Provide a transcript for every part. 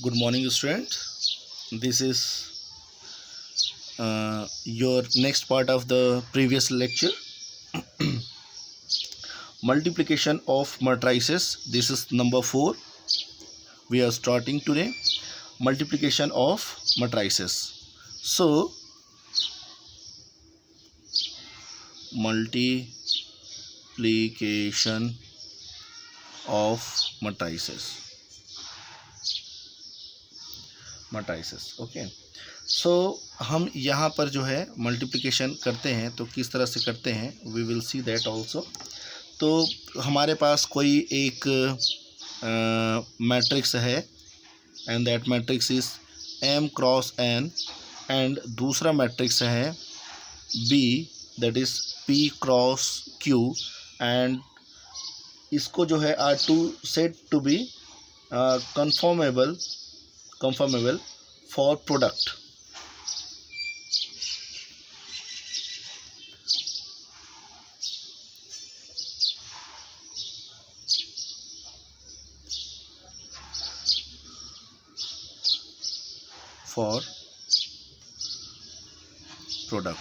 Good morning, student. This is your next part of the previous lecture. Multiplication of matrices. This is number 4. We are starting today. Multiplication of matrices. So, multiplication of matrices. Okay. So हम यहाँ पर जो है multiplication करते हैं तो किस तरह से करते हैं, we will see that also. तो हमारे पास कोई एक मैट्रिक्स है and that matrix is m cross n and दूसरा मैट्रिक्स है b that is p cross q and इसको जो है are to set to be conformable for product. For product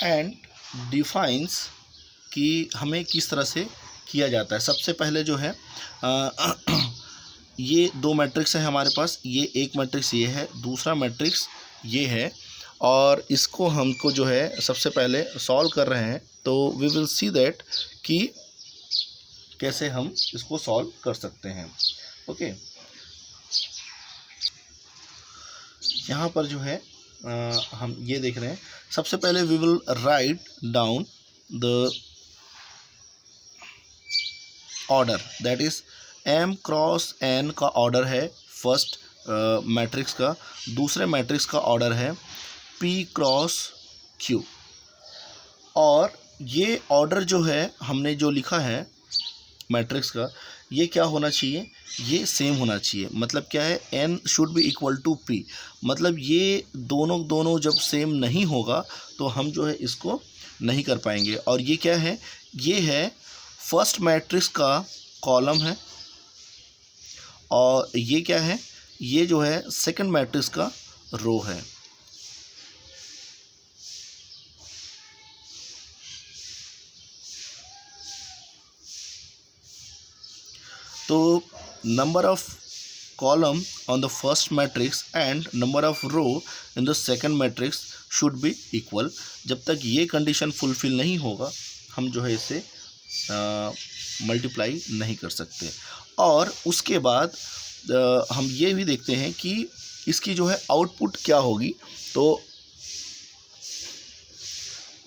and defines कि हमें किस तरह से किया जाता है. सबसे पहले जो है ये दो मैट्रिक्स है हमारे पास. ये एक मैट्रिक्स ये है, दूसरा मैट्रिक्स ये है और इसको हमको जो है सबसे पहले सॉल्व कर रहे हैं. तो वी विल सी दैट कि कैसे हम इसको सॉल्व कर सकते हैं. ओके. यहाँ पर जो है हम ये देख रहे हैं. सबसे पहले we will write down the order that is m cross n का ऑर्डर है फर्स्ट मैट्रिक्स का. दूसरे मैट्रिक्स का ऑर्डर है p क्रॉस q. और ये ऑर्डर जो है हमने जो लिखा है मैट्रिक्स का, ये क्या होना चाहिए, ये सेम होना चाहिए. मतलब क्या है, n should be equal to p. मतलब ये दोनों जब सेम नहीं होगा तो हम जो है इसको नहीं कर पाएंगे. और ये क्या है, ये है फर्स्ट मैट्रिक्स का कॉलम है और ये क्या है, ये जो है सेकंड मैट्रिक्स का रो है. तो number of column on the first matrix and number of row in the second matrix should be equal. जब तक ये कंडीशन फुलफिल नहीं होगा हम जो है इसे मल्टीप्लाई नहीं कर सकते. और उसके बाद हम ये भी देखते हैं कि इसकी जो है आउटपुट क्या होगी. तो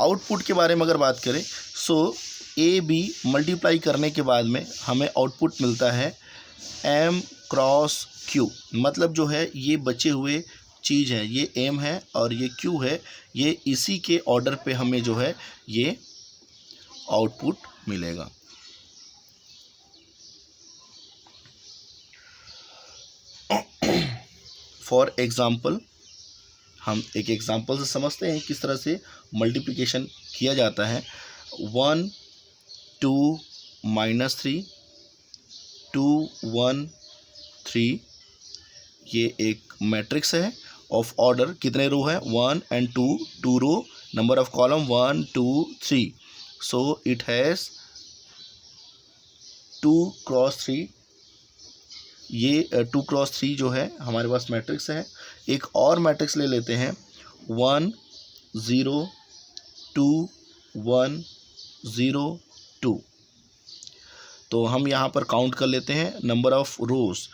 आउटपुट के बारे में अगर बात करें, सो ए बी मल्टीप्लाई करने के बाद में हमें आउटपुट मिलता है m क्रॉस q. मतलब जो है ये बचे हुए चीज़ है, ये m है और ये q है, ये इसी के ऑर्डर पे हमें जो है ये आउटपुट मिलेगा. फॉर एग्ज़ाम्पल, हम एक एग्ज़ाम्पल से समझते हैं किस तरह से मल्टीप्लिकेशन किया जाता है. 1 2 -3 2 1 3 ये एक मैट्रिक्स है ऑफ ऑर्डर. कितने रो है, 1 and 2 row. Number of column 1 2 3. So it has 2 cross 3. ये 2 क्रॉस 3 जो है हमारे पास मैट्रिक्स है. एक और मैट्रिक्स ले लेते हैं 1 0 2 1 0 2. तो हम यहाँ पर काउंट कर लेते हैं नंबर ऑफ रोज़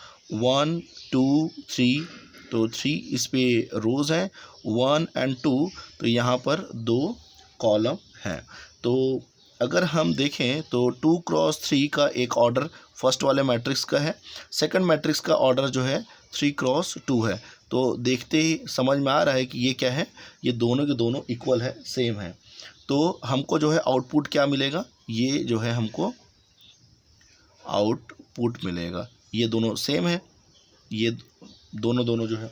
1 2 3. तो 3 इस पे रोज़ हैं, 1 and 2 तो यहाँ पर 2 कॉलम हैं. तो अगर हम देखें तो 2 क्रॉस 3 का एक ऑर्डर फर्स्ट वाले मैट्रिक्स का है, सेकंड मैट्रिक्स का ऑर्डर जो है 3 क्रॉस 2 है. तो देखते ही समझ में आ रहा है कि ये क्या है, ये दोनों के दोनों इक्वल है, सेम है. तो हमको जो है आउटपुट क्या मिलेगा, ये जो है हमको आउटपुट मिलेगा. ये दोनों सेम है, ये दोनों जो है.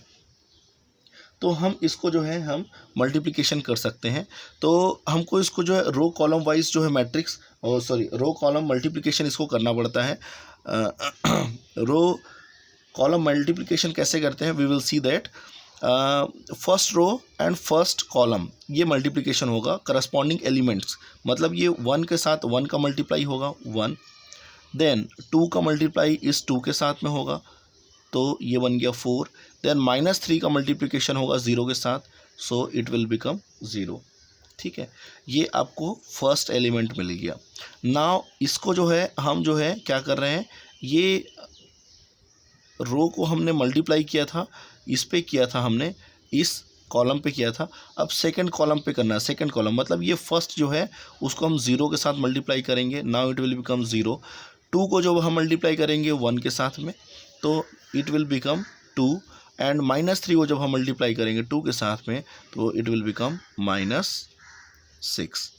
तो हम इसको जो है हम मल्टीप्लिकेशन कर सकते हैं. तो हमको इसको जो है रो कॉलम वाइज जो है मैट्रिक्स रो कॉलम मल्टीप्लिकेशन इसको करना पड़ता है। रो कॉलम मल्टीप्लिकेशन कैसे करते हैं, we will see that. First row and first column ये मल्टीप्लिकेशन होगा, करस्पॉन्डिंग एलिमेंट्स, मतलब ये 1 के साथ 1 का मल्टीप्लाई होगा 1, देन 2 का मल्टीप्लाई इस 2 के साथ में होगा तो ये बन गया 4, देन -3 का मल्टीप्लिकेशन होगा 0 के साथ, सो इट विल बिकम 0। ठीक है, ये आपको फर्स्ट एलिमेंट मिल गया। नाउ इसको जो है हम जो है क्या कर रहे हैं, ये रो को हमने मल्टीप्लाई किया था, इस पे किया था हमने, इस कॉलम पे किया था, अब सेकंड कॉलम पे करना है। सेकंड कॉलम मतलब ये फर्स्ट जो है उसको हम 0 के साथ मल्टीप्लाई करेंगे, नाउ इट विल बिकम 0। 2 को जो हम मल्टीप्लाई करेंगे 1 के साथ में तो इट विल बिकम 2, एंड -3 को जब हम मल्टीप्लाई करेंगे 2 के साथ में तो इट विल बिकम -6।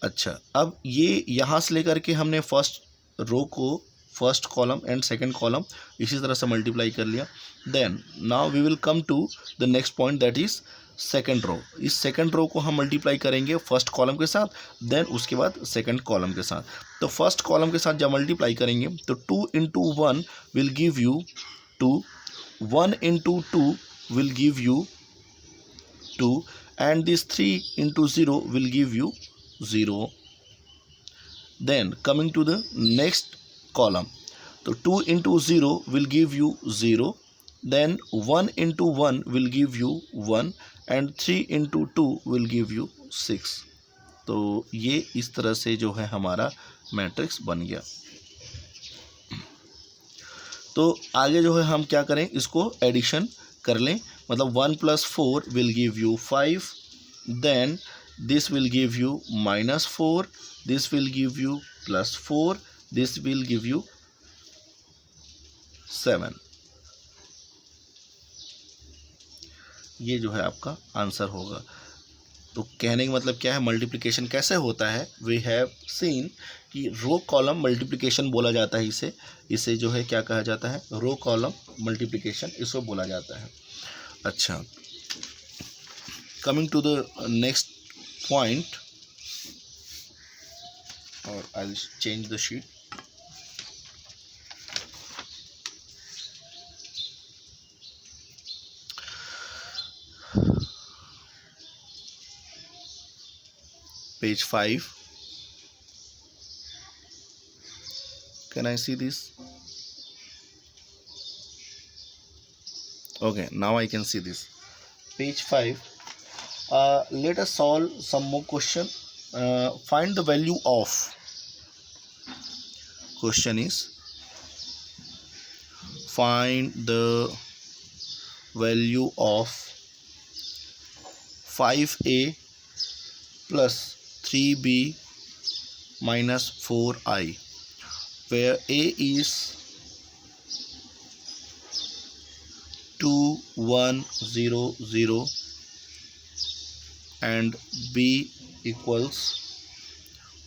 अच्छा, अब ये यहाँ से लेकर के हमने फर्स्ट रो को first column and second column इसी तरह से मल्टीप्लाई कर लिया। Then now we will come to the next point, that is second row. इस सेकंड रो को हम मल्टीप्लाई करेंगे फर्स्ट कॉलम के साथ, देन उसके बाद सेकंड कॉलम के साथ। तो फर्स्ट कॉलम के साथ जब मल्टीप्लाई करेंगे तो 2 × 1 will give you 2, 1 × 2 will give you 2, and this 3 × 0 will give you 0। Then coming to the next column, so 2 × 0 will give you 0, then 1 × 1 will give you 1, and 3 × 2 will give you 6। तो ये इस तरह से जो है हमारा मैट्रिक्स बन गया। तो आगे जो है हम क्या करें, इसको एडिशन कर लें, मतलब 1 + 4 will give you 5, then this will give you -4, this will give you +4, this will give you 7। ये जो है आपका आंसर होगा। तो कहने का मतलब क्या है, मल्टीप्लिकेशन कैसे होता है, वी हैव सीन कि रो कॉलम मल्टीप्लिकेशन बोला जाता है इसे जो है क्या कहा जाता है, रो कॉलम मल्टीप्लिकेशन इसको बोला जाता है। अच्छा, coming to the next point, और I will change the sheet. Page 5. Can I see this? Okay, now I can see this. Page 5. Let us solve some more question. Find the value of. Question is, find the value of 5a plus 3b minus 4i, where a is 2 1 0 0 and b equals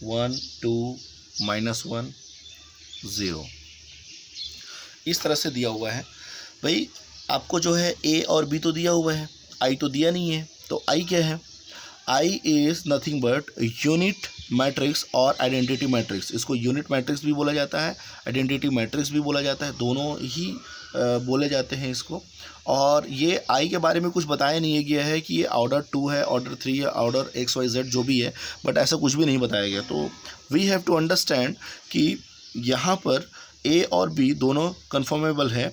1 2 -1 0। इस तरह से दिया हुआ है। भाई आपको जो है a और b तो दिया हुआ है, i तो दिया नहीं है, तो i क्या है, I is nothing but unit matrix और आइडेंटिटी मैट्रिक्स। इसको यूनिट मैट्रिक्स भी बोला जाता है, आइडेंटिटी मैट्रिक्स भी बोला जाता है, दोनों ही बोले जाते हैं इसको। और ये आई के बारे में कुछ बताया नहीं गया है कि ये ऑर्डर 2 है, ऑर्डर 3 है, ऑर्डर XYZ जो भी है, बट ऐसा कुछ भी नहीं बताया गया। तो वी हैव टू अंडरस्टैंड कि यहाँ पर A और B दोनों कन्फर्मेबल है,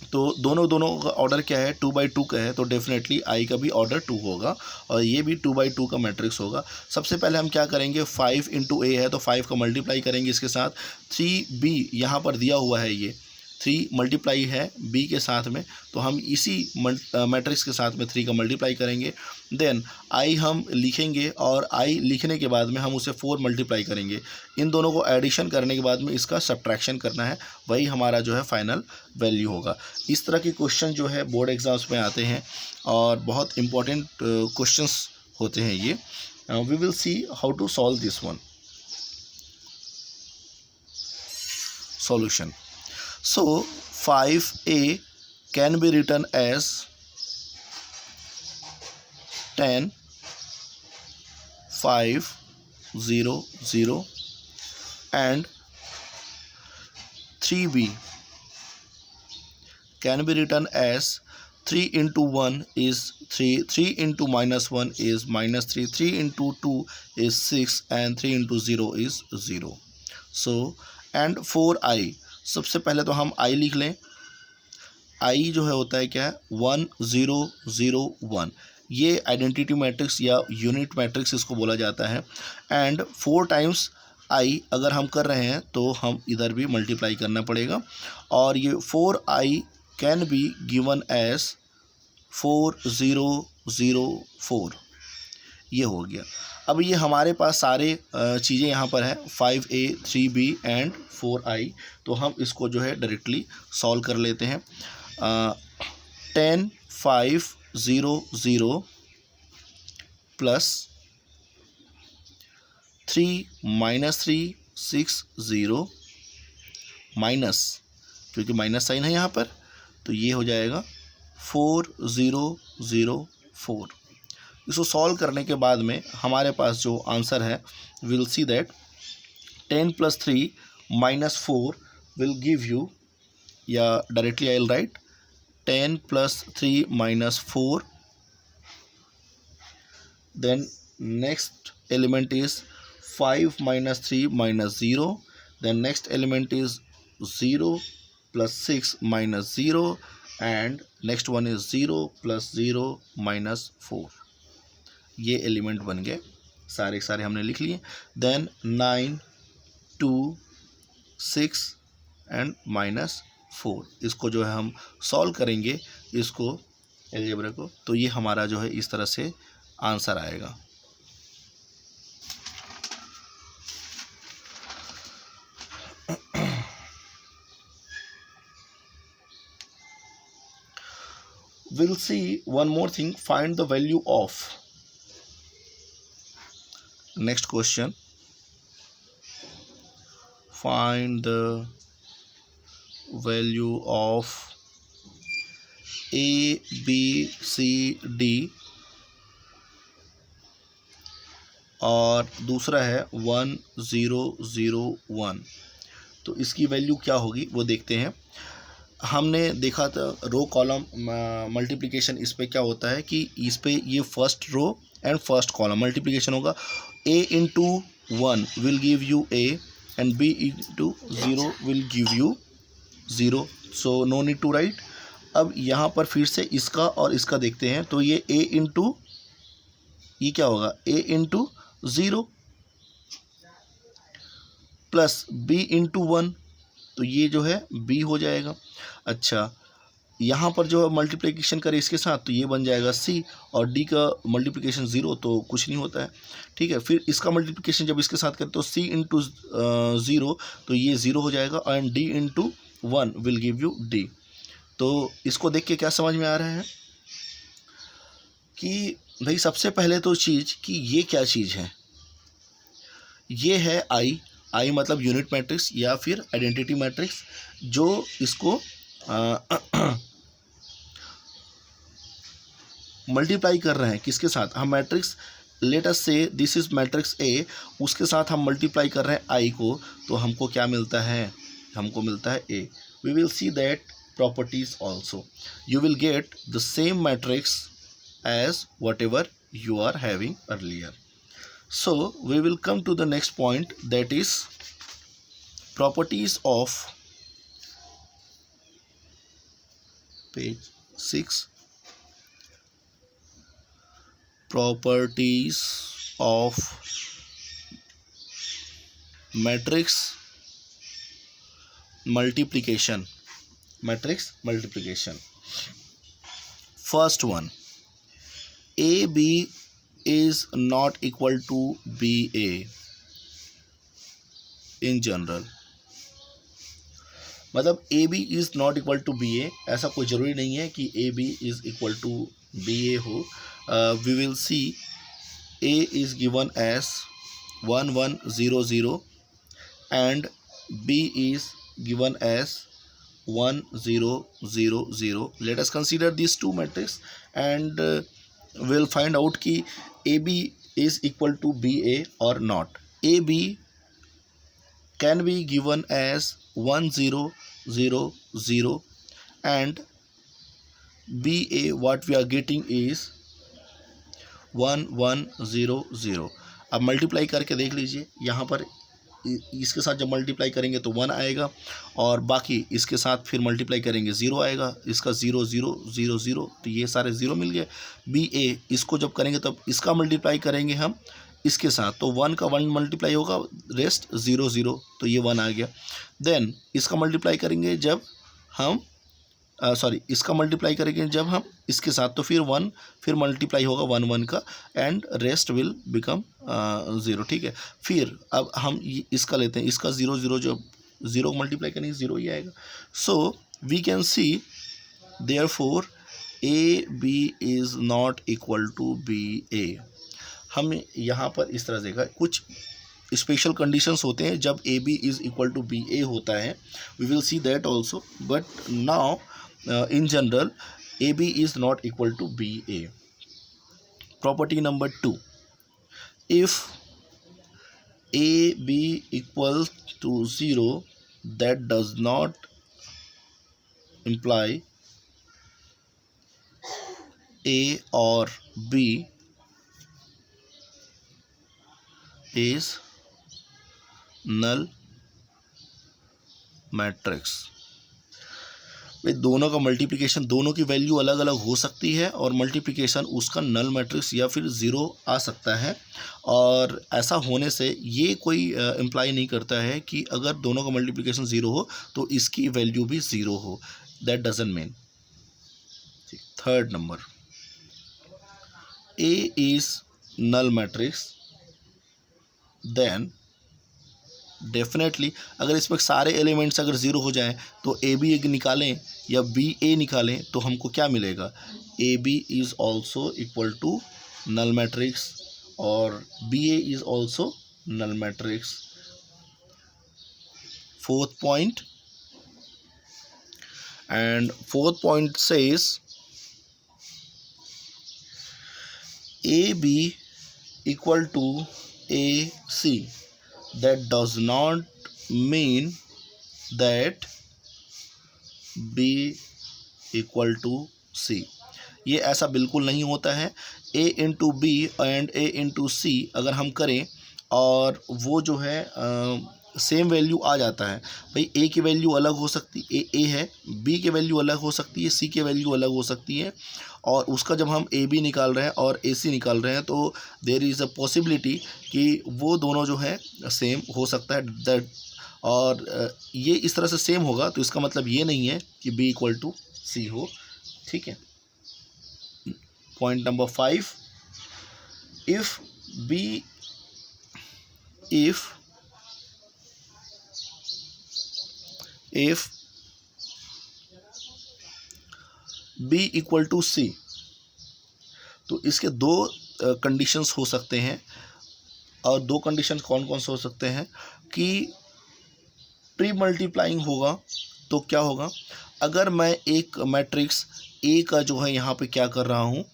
तो दोनों का ऑर्डर क्या है, 2/2 का है, तो डेफिनेटली आई का भी ऑर्डर 2 होगा और ये भी 2/2 का मैट्रिक्स होगा। सबसे पहले हम क्या करेंगे, 5 × A है तो 5 का मल्टीप्लाई करेंगे इसके साथ, 3b यहाँ पर दिया हुआ है, ये 3 मल्टीप्लाई है b के साथ में, तो हम इसी मैट्रिक्स के साथ में 3 का मल्टीप्लाई करेंगे। देन i हम लिखेंगे और i लिखने के बाद में हम उसे 4 मल्टीप्लाई करेंगे। इन दोनों को एडिशन करने के बाद में इसका सब्ट्रैक्शन करना है, वही हमारा जो है फाइनल वैल्यू होगा। इस तरह के क्वेश्चन जो है बोर्ड एग्जाम्स में आते हैं और बहुत इंपॉर्टेंट क्वेश्चंस होते हैं ये। We will see how to solve this one. Solution. So 5a can be written as 10, 5 0 0 and 3b can be written as 3 into 1 is 3, 3 into -1 is -3, 3 into 2 is 6 and 3 into 0 is 0. So and 4i, सबसे पहले तो हम i लिख लें. i जो है होता है क्या है 1 0 0 1, ये आइडेंटिटी मैट्रिक्स या यूनिट मैट्रिक्स इसको बोला जाता है. एंड 4 टाइम्स i अगर हम कर रहे हैं तो हम इधर भी मल्टीप्लाई करना पड़ेगा, और ये 4i can be given as 4004. ये हो गया. अब ये हमारे पास सारे चीज़ें यहाँ पर है 5a 3b एंड 4i, तो हम इसको जो है डायरेक्टली सॉल्व कर लेते हैं. 10 5 0 0 प्लस 3 -3 6 0 माइनस, क्योंकि माइनस साइन है यहाँ पर, तो ये हो जाएगा 4004. इसको सॉल्व करने के बाद में हमारे पास जो आंसर है, will see that 10 + 3 - 4 will give you, या directly I will write 10 + 3 - 4. Then next element is 5 - 3 - 0. Then next element is 0 + 6 - 0 and next one is 0 + 0 - 4. ये एलिमेंट बन गए, सारे सारे हमने लिख लिए. देन 9 2 6 एंड -4, इसको जो है हम सॉल्व करेंगे इसको अलजेब्रा को, तो ये हमारा जो है इस तरह से आंसर आएगा. We'll see one more thing. Find the value of. Next question. Find the value of A, B, C, D. और दूसरा है 1 0 0 1. तो इसकी वैल्यू क्या होगी वो देखते हैं. हमने देखा था रो कॉलम मल्टीप्लिकेशन, इस पे क्या होता है कि इस पे ये first row and first column multiplication होगा. a into 1 will give you a and b into 0 will give you 0. So no need to write. अब यहाँ पर फिर से इसका और इसका देखते हैं, तो ये a इंटू, ये क्या होगा a into 0 plus b into 1, तो ये जो है b हो जाएगा. अच्छा, यहाँ पर जो मल्टीप्लिकेशन करे इसके साथ तो ये बन जाएगा c, और d का मल्टीप्लिकेशन 0 तो कुछ नहीं होता है. ठीक है, फिर इसका मल्टीप्लिकेशन जब इसके साथ करें तो c इंटू 0, तो ये 0 हो जाएगा, and d into 1 will give you d. तो इसको देख के क्या समझ में आ रहा है कि भाई सबसे पहले तो चीज़ कि ये क्या चीज़ है, ये है आई मतलब यूनिट मैट्रिक्स या फिर आइडेंटिटी मैट्रिक्स, जो इसको मल्टीप्लाई कर रहे हैं किसके साथ, हम मैट्रिक्स लेट अस से दिस इज मैट्रिक्स ए, उसके साथ हम मल्टीप्लाई कर रहे हैं आई को, तो हमको क्या मिलता है, हमको मिलता है A. We will see that properties also. You will get the same matrix as whatever you are having earlier. So we will come to the next point, that is properties of page 6. Properties of matrix multiplication. Matrix multiplication. First one, AB is not equal to BA in general. मतलब AB is not equal to BA, ऐसा कोई ज़रूरी नहीं है कि AB is equal to BA हो. We will see A is given as 1 1 0 0 and B is given as 1 0 0 0. Let us consider these two matrices and we'll find out कि AB is equal to BA or not. A B can be given as 1 0 0 0 and BA what we are getting is 1 1 0 0। अब multiply करके देख लीजिए, यहाँ पर इसके साथ जब मल्टीप्लाई करेंगे तो 1 आएगा और बाकी इसके साथ फिर मल्टीप्लाई करेंगे 0 आएगा, इसका 0 0 0 0, तो ये सारे 0 मिल गए। BA इसको जब करेंगे तब इसका मल्टीप्लाई करेंगे हम इसके साथ, तो 1 का 1 मल्टीप्लाई होगा, रेस्ट 0 0, तो ये 1 आ गया। देन इसका मल्टीप्लाई करेंगे जब हम इसका मल्टीप्लाई करेंगे जब हम इसके साथ, तो फिर 1 फिर मल्टीप्लाई होगा 1 1 का एंड रेस्ट विल बिकम 0। ठीक है, फिर अब हम इसका लेते हैं, इसका 0 0, जो 0 को मल्टीप्लाई करेंगे 0 ही आएगा। So we can see therefore A B is not equal to B A. हम यहाँ पर इस तरह देखा, कुछ स्पेशल कंडीशंस होते हैं जब A B is equal to B A होता है, we will see that also, but now in general AB is not equal to BA. Property number 2, if AB equals to 0, that does not imply A or B is null matrix। भाई दोनों का multiplication, दोनों की value अलग अलग हो सकती है और मल्टीप्लिकेशन उसका नल मैट्रिक्स या फिर 0 आ सकता है, और ऐसा होने से ये कोई इम्प्लाई नहीं करता है कि अगर दोनों का मल्टीप्लिकेशन 0 हो तो इसकी वैल्यू भी 0 हो, that doesn't mean. Third number, A is null matrix, then definitely अगर इसमें सारे एलिमेंट्स अगर 0 हो जाएं तो ए बी निकालें या बी ए निकालें तो हमको क्या मिलेगा, A B is also equal to null matrix और B A is also null matrix. Fourth point, and fourth point says A B equal to A C, that does not mean that B equal to C। ये ऐसा बिल्कुल नहीं होता है। A into B and A into C अगर हम करें और वो जो है सेम वैल्यू आ जाता है, भाई A की वैल्यू अलग हो सकती है, A है, B की वैल्यू अलग हो सकती है, C की वैल्यू अलग हो सकती है, और उसका जब हम ए बी निकाल रहे हैं और ए सी निकाल रहे हैं तो देयर इज़ अ पॉसिबिलिटी कि वो दोनों जो है सेम हो सकता है, दैट, और ये इस तरह से सेम होगा तो इसका मतलब ये नहीं है कि बी इक्वल टू सी हो। ठीक है, point number 5, if B equal to C, तो इसके दो कंडीशंस हो सकते हैं, और दो कंडीशंस कौन कौन से हो सकते हैं कि प्री मल्टीप्लाइंग होगा तो क्या होगा, अगर मैं एक मैट्रिक्स ए का जो है यहाँ पे क्या कर रहा हूँ,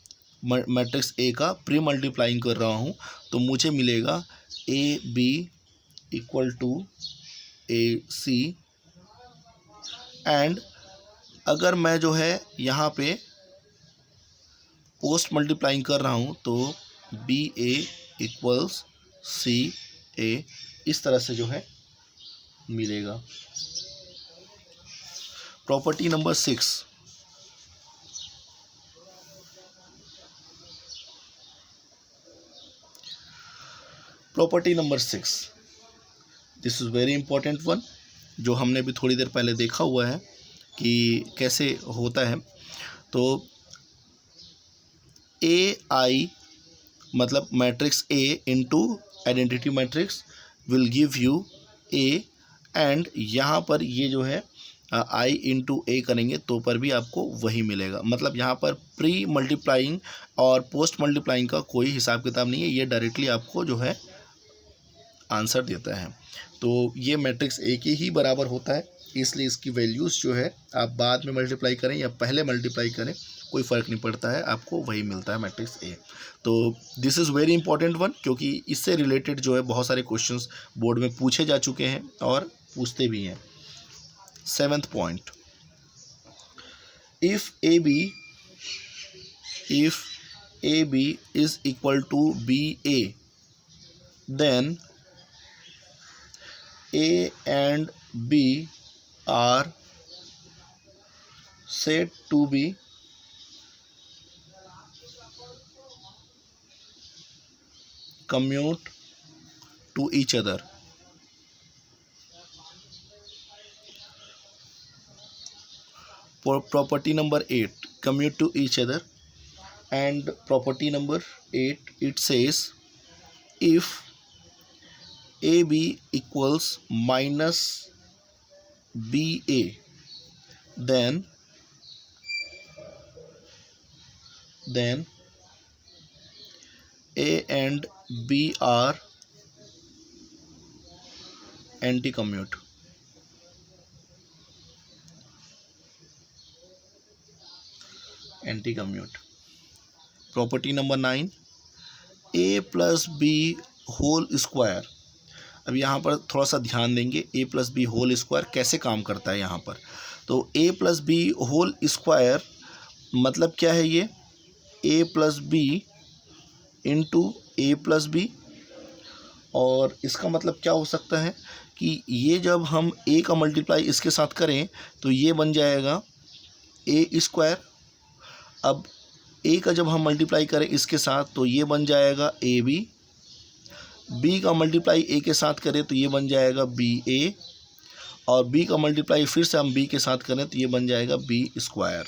मैट्रिक्स ए का प्री मल्टीप्लाइंग कर रहा हूँ तो मुझे मिलेगा A B equal to A C, and अगर मैं जो है यहाँ पे पोस्ट मल्टीप्लाइंग कर रहा हूँ तो बी ए इक्वल्स सी ए, इस तरह से जो है मिलेगा। Property number 6, property number 6, this is very important one, जो हमने भी थोड़ी देर पहले देखा हुआ है कि कैसे होता है। तो ए आई मतलब matrix A into identity matrix will give you A, and यहाँ पर ये जो है आई इंटू ए करेंगे तो पर भी आपको वही मिलेगा। मतलब यहाँ पर प्री मल्टीप्लाइंग और पोस्ट मल्टीप्लाइंग का कोई हिसाब किताब नहीं है, ये डायरेक्टली आपको जो है आंसर देता है। तो ये मैट्रिक्स ए के ही बराबर होता है, इसलिए इसकी वैल्यूज़ जो है आप बाद में मल्टीप्लाई करें या पहले मल्टीप्लाई करें कोई फ़र्क नहीं पड़ता है, आपको वही मिलता है मैट्रिक्स ए। तो this is very important one, क्योंकि इससे रिलेटेड जो है बहुत सारे क्वेश्चंस बोर्ड में पूछे जा चुके हैं और पूछते भी हैं। 7th point, if A B is equal to B A, then A and B are said to be commute to each other. Property number 8, commute to each other. And property number 8, it says if AB equals minus BA, then A and B are anti-commute. Property number 9, A plus B whole square. अब यहाँ पर थोड़ा सा ध्यान देंगे, A plus B whole square कैसे काम करता है यहाँ पर। तो A plus B whole square मतलब क्या है, ये A plus B into A plus B, और इसका मतलब क्या हो सकता है कि ये जब हम A का मल्टीप्लाई इसके साथ करें तो ये बन जाएगा ए स्क्वायर। अब A का जब हम मल्टीप्लाई करें इसके साथ तो ये बन जाएगा ए बी, B का मल्टीप्लाई A के साथ करें तो ये बन जाएगा बी ए, और B का मल्टीप्लाई फिर से हम B के साथ करें तो ये बन जाएगा बी स्क्वायर।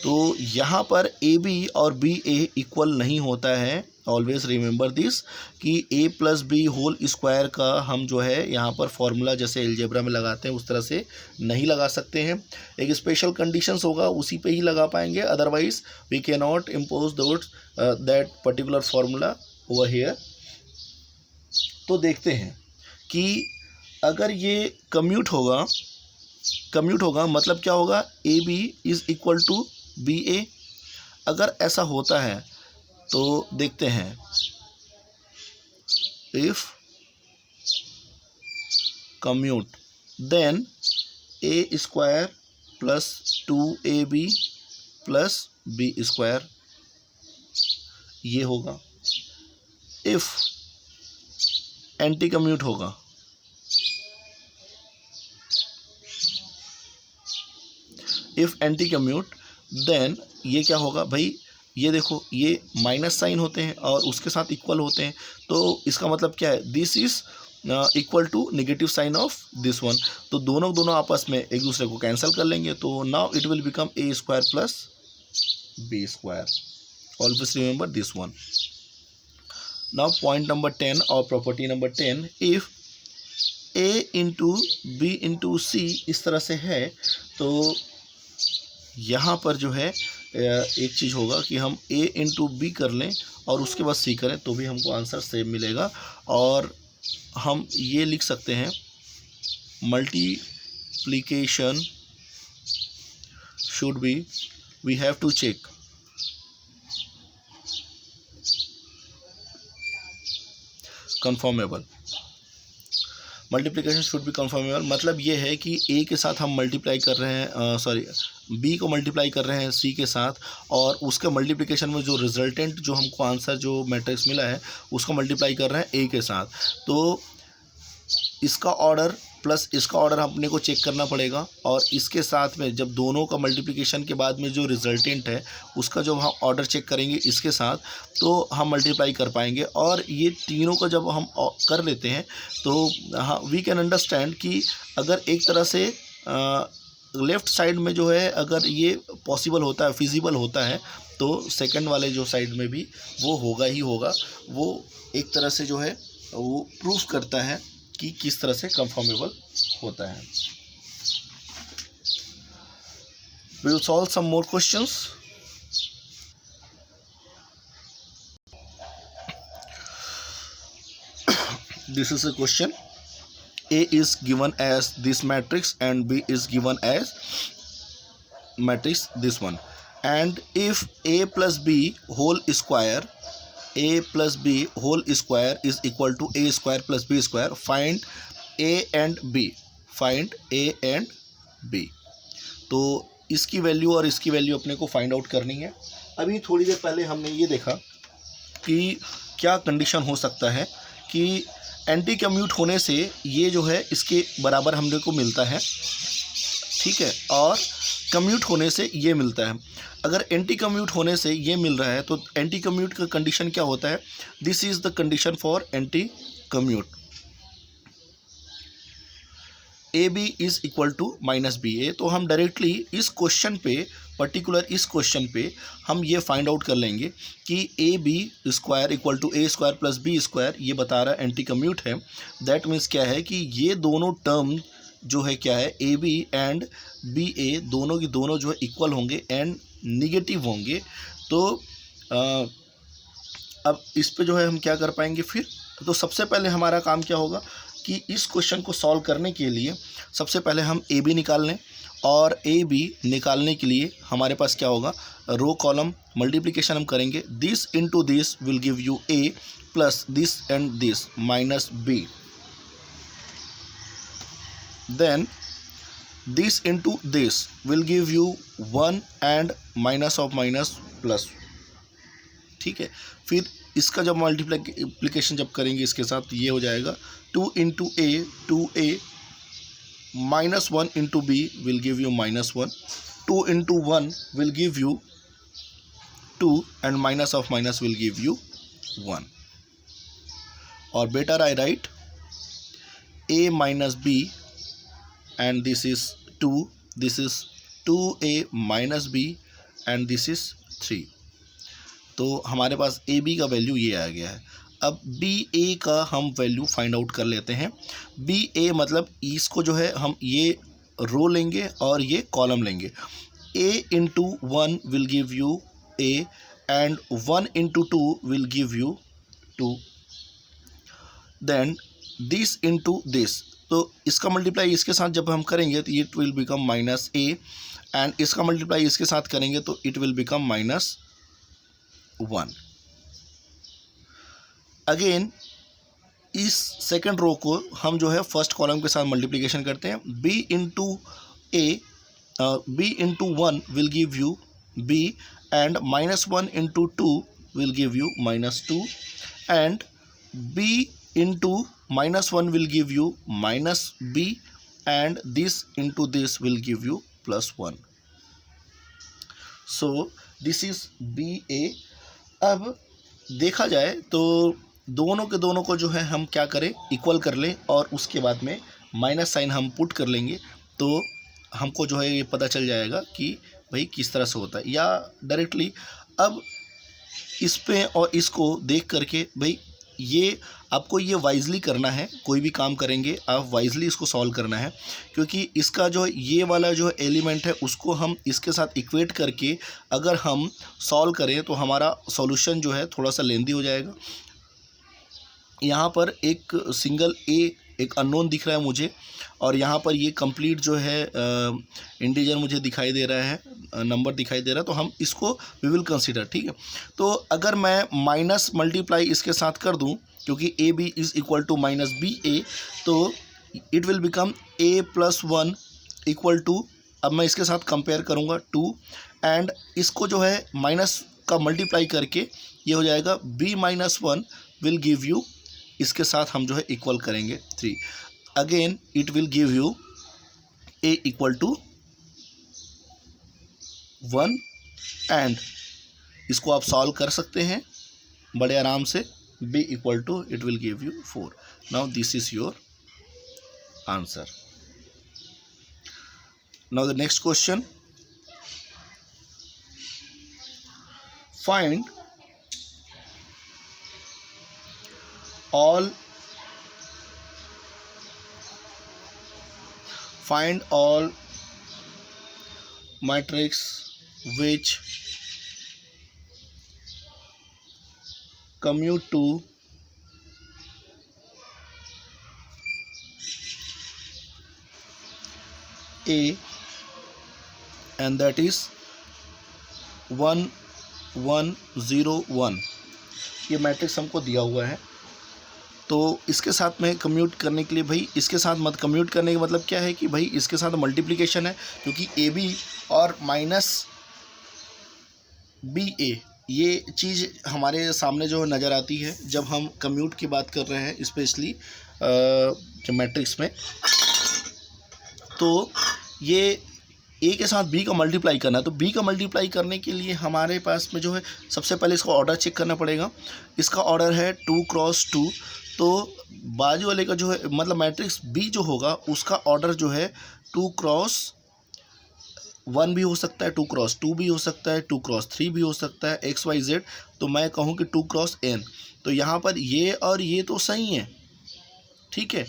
तो यहाँ पर ए बी और बी ए इक्वल नहीं होता है। ऑलवेज रिमेंबर दिस कि ए प्लस बी होल स्क्वायर का हम जो है यहाँ पर फॉर्मूला जैसे अलजेब्रा में लगाते हैं उस तरह से नहीं लगा सकते हैं। एक स्पेशल कंडीशंस होगा उसी पे ही लगा पाएंगे, otherwise we can not impose that particular formula over here. तो देखते हैं कि अगर ये कम्यूट होगा मतलब क्या होगा, A B is equal to B A. अगर ऐसा होता है तो देखते हैं, if commute then A square plus 2ab plus B square, ये होगा। इफ एंटी कम्यूट होगा, इफ एंटी कम्यूट देन ये क्या होगा भाई, ये देखो ये माइनस साइन होते हैं और उसके साथ इक्वल होते हैं, तो इसका मतलब क्या है, this is equal to negative sign of this one. तो दोनों आपस में एक दूसरे को कैंसिल कर लेंगे, तो now it will become A square plus B square. Always remember this one. Now point number 10 और property number 10, if A into B into C इस तरह से है, तो यहाँ पर जो है एक चीज़ होगा कि हम a इंटू बी कर लें और उसके बाद c करें तो भी हमको आंसर सेम मिलेगा। और हम ये लिख सकते हैं, multiplication should be, we have to check conformable. Multiplication should be conformable मतलब ये है कि a के साथ हम मल्टीप्लाई कर रहे हैं, b को मल्टीप्लाई कर रहे हैं c के साथ, और उसके मल्टीप्लिकेशन में जो रिजल्टेंट जो हमको आंसर जो मैट्रिक्स मिला है उसको मल्टीप्लाई कर रहे हैं a के साथ। तो इसका ऑर्डर प्लस इसका ऑर्डर अपने को चेक करना पड़ेगा, और इसके साथ में जब दोनों का मल्टीप्लिकेशन के बाद में जो रिजल्टेंट है उसका जो हम ऑर्डर चेक करेंगे इसके साथ, तो हम मल्टीप्लाई कर पाएंगे। और ये तीनों का जब हम कर लेते हैं तो हाँ, वी कैन अंडरस्टैंड कि अगर एक तरह से लेफ़्ट साइड में जो है अगर ये पॉसिबल होता है, फिजिबल होता है, तो सेकंड वाले जो साइड में भी वो होगा ही होगा। वो एक तरह से जो है वो प्रूफ करता है कि किस तरह से कंफर्मेबल होता है। We will solve some more questions. This is a question. A is given as this matrix and B is given as matrix this one. and if a plus b whole square is equal to a square plus b square, find a and b, तो इसकी value और इसकी value अपने को find out करनी है। अभी थोड़ी देर पहले हमने ये देखा कि क्या कंडीशन हो सकता है कि एंटी कम्यूट होने से ये जो है इसके बराबर हमने को मिलता है, ठीक है, और कम्यूट होने से ये मिलता है। अगर एंटी कम्यूट होने से ये मिल रहा है तो एंटी कम्यूट का कंडीशन क्या होता है, this is the condition for anti commute, A B is equal to minus B A. तो हम डायरेक्टली इस क्वेश्चन पे, पर्टिकुलर इस क्वेश्चन पे हम ये फाइंड आउट कर लेंगे कि A B square equal to A square plus B square, ये बता रहा है एंटी कम्यूट है। दैट मीन्स क्या है कि ये दोनों टर्म जो है क्या है, ए बी एंड बी ए दोनों की दोनों जो है इक्वल होंगे एंड निगेटिव होंगे। तो अब इस पे जो है हम क्या कर पाएंगे फिर, तो सबसे पहले हमारा काम क्या होगा कि इस क्वेश्चन को सॉल्व करने के लिए सबसे पहले हम ए बी निकाल लें, और ए बी निकालने के लिए हमारे पास क्या होगा, रो कॉलम मल्टीप्लिकेशन हम करेंगे, this into this will give you A plus this and this minus B, then this into this will give you 1 and minus of minus plus, ठीक है। फिर इसका जब मल्टीप्लिकेशन जब करेंगे इसके साथ ये हो जाएगा 2 into A, 2a minus 1 into B will give you minus 1, 2 into 1 will give you 2 and minus of minus will give you 1, और better I write a minus b and this is 2, this is 2a minus b and this is 3। तो हमारे पास A B का value ये आ गया है। अब B ए का हम वैल्यू फाइंड आउट कर लेते हैं। बी ए मतलब इसको जो है हम ये रो लेंगे और ये कॉलम लेंगे। A into 1 will give you A and 1 into 2 will give you 2, then this into this, तो इसका मल्टीप्लाई इसके साथ जब हम करेंगे तो it will become minus A, and इसका मल्टीप्लाई इसके साथ करेंगे तो it will become minus 1। Again इस सेकंड रो को हम जो है फर्स्ट कॉलम के साथ मल्टीप्लिकेशन करते हैं, b into A, b into 1 will give you b and minus 1 into 2 will give you minus 2, and b into minus 1 will give you minus b and this into this will give you plus 1। So this is B A. अब देखा जाए तो दोनों के दोनों को जो है हम क्या करें, इक्वल कर लें, और उसके बाद में माइनस साइन हम पुट कर लेंगे, तो हमको जो है ये पता चल जाएगा कि भाई किस तरह से होता है, या डायरेक्टली अब इस पे और इसको देख करके भाई ये आपको ये वाइजली करना है, कोई भी काम करेंगे आप वाइजली इसको सॉल्व करना है, क्योंकि इसका जो ये वाला जो एलिमेंट है उसको हम इसके साथ इक्वेट करके अगर हम सॉल्व करें तो हमारा सॉल्यूशन जो है थोड़ा सा लेंदी हो जाएगा। यहाँ पर एक सिंगल ए एक अननोन दिख रहा है मुझे, और यहाँ पर ये कंप्लीट जो है इंटीजर मुझे दिखाई दे रहा है, नंबर दिखाई दे रहा है, तो हम इसको वी विल कंसीडर, ठीक है। तो अगर मैं माइनस मल्टीप्लाई इसके साथ कर दूँ, क्योंकि A B is equal to minus B A, तो it will become A plus 1 equal to, अब मैं इसके साथ कंपेयर करूँगा 2, एंड इसको जो है माइनस का मल्टीप्लाई करके ये हो जाएगा b minus 1 will give you, इसके साथ हम जो है इक्वल करेंगे 3, again it will give you a equal to 1, and इसको आप सॉल्व कर सकते हैं बड़े आराम से, b equal to it will give you 4। Now this is your answer. Now the next question, find all matrix which commute to A, and that is 1 1 0 1 ये matrix हमको दिया हुआ है। तो इसके साथ में कम्यूट करने के लिए भाई इसके साथ मत कम्यूट करने का मतलब क्या है कि भाई इसके साथ मल्टीप्लिकेशन है, क्योंकि ए बी और माइनस बी ए ये चीज़ हमारे सामने जो नज़र आती है जब हम कम्यूट की बात कर रहे हैं, स्पेशली मैट्रिक्स में। तो ये ए के साथ बी का मल्टीप्लाई करना है, तो बी का मल्टीप्लाई करने के लिए हमारे पास में जो है सबसे पहले इसका ऑर्डर चेक करना पड़ेगा। इसका ऑर्डर है 2 क्रॉस 2, तो बाजू वाले का जो है मतलब मैट्रिक्स बी जो होगा उसका ऑर्डर जो है 2 क्रॉस 1 भी हो सकता है, 2 क्रॉस 2 भी हो सकता है, 2 क्रॉस 3 भी हो सकता है, XYZ। तो मैं कहूँ कि 2 क्रॉस n। तो यहाँ पर ये और ये तो सही है, ठीक है,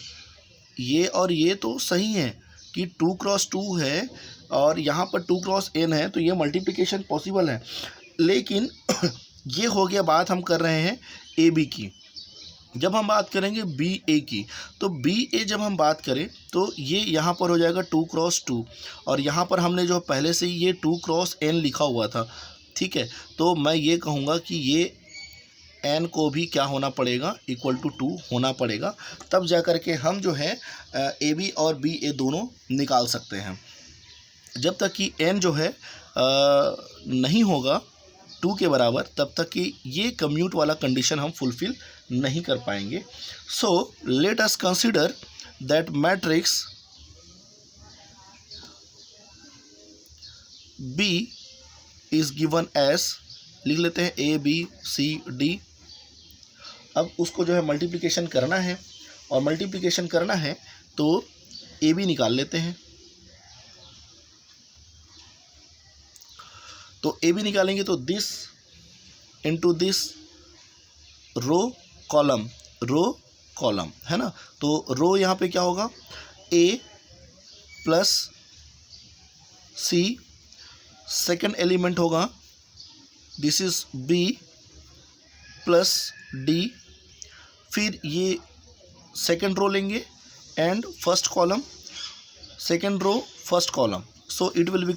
ये और ये तो सही है कि 2 क्रॉस 2 है और यहाँ पर 2 क्रॉस n है, तो ये मल्टीप्लिकेशन पॉसिबल है। लेकिन ये हो गया बात हम कर रहे हैं ए बी की। जब हम बात करेंगे बी ए की, तो बी ए जब हम बात करें तो ये यहाँ पर हो जाएगा 2 क्रॉस 2, और यहाँ पर हमने जो पहले से ही ये 2 क्रॉस n लिखा हुआ था, ठीक है। तो मैं ये कहूँगा कि ये n को भी क्या होना पड़ेगा, इक्वल टू 2 होना पड़ेगा, तब जा कर के हम जो है ए बी और बी ए दोनों निकाल सकते हैं। जब तक कि n जो है नहीं होगा 2 के बराबर, तब तक कि ये कम्यूट वाला कंडीशन हम फुलफिल नहीं कर पाएंगे। So let us consider that matrix B is given as, लिख लेते हैं A B C D। अब उसको जो है मल्टीप्लिकेशन करना है, और मल्टीप्लिकेशन करना है तो ए बी निकाल लेते हैं। तो ए बी निकालेंगे तो this into this row column है ना। तो रो यहाँ पे क्या होगा, A plus C, second element होगा this is B plus D, फिर ये सेकेंड रो लेंगे and first column, second row first column, so it will B